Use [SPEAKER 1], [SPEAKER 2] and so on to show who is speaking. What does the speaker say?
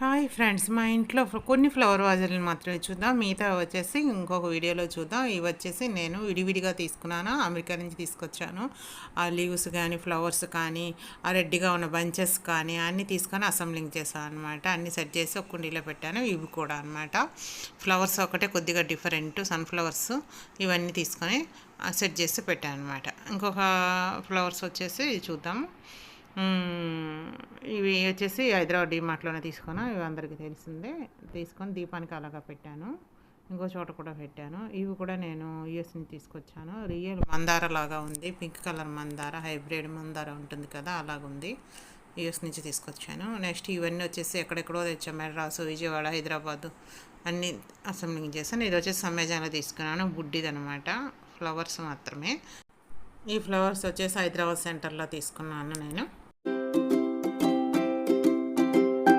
[SPEAKER 1] Hi friends, మా ఇంట్లో కొన్ని ఫ్లవర్ వాజులను మాత్రమే చూద్దాం. మిగతా వచ్చేసి ఇంకొక వీడియోలో చూద్దాం. ఇవి వచ్చేసి నేను విడివిడిగా తీసుకున్నాను, అమెరికా నుంచి తీసుకొచ్చాను. ఆ లీవ్స్ కానీ, ఫ్లవర్స్ కానీ, ఆ రెడ్డిగా ఉన్న బంచెస్ కానీ అన్నీ తీసుకొని అసెంబ్లింగ్ చేశాను అనమాట. అన్నీ సెట్ చేసి ఒక కుండీలో పెట్టాను. ఇవి కూడా అనమాట ఫ్లవర్స్ ఒకటే కొద్దిగా డిఫరెంట్, సన్ఫ్లవర్స్ ఇవన్నీ తీసుకొని సెట్ చేసి పెట్టాను అనమాట. ఇంకొక ఫ్లవర్స్ వచ్చేసి చూద్దాము. ఇవి వచ్చేసి హైదరాబాద్ డీమార్ట్లోనే తీసుకున్నా. ఇవి అందరికీ తెలిసిందే. తీసుకొని దీపానికి అలాగా పెట్టాను. ఇంకో చోట కూడా పెట్టాను. ఇవి కూడా నేను యూఎస్ నుంచి తీసుకొచ్చాను. రియల్ మందార లాగా ఉంది, పింక్ కలర్ మందార, హైబ్రిడ్ మందార ఉంటుంది కదా, అలాగుంది. యూఎస్ నుంచి తీసుకొచ్చాను. నెక్స్ట్ ఇవన్నీ వచ్చేసి ఎక్కడెక్కడో తెచ్చాను. మెడ్రాసు, విజయవాడ, హైదరాబాదు అన్నీ అసెంబ్లింగ్ చేశాను. ఇది వచ్చేసి అమెజాన్లో తీసుకున్నాను. బుడ్డిదనమాట, ఫ్లవర్స్ మాత్రమే. ఈ ఫ్లవర్స్ వచ్చేసి హైదరాబాద్ సెంటర్లో తీసుకున్నాను నేను.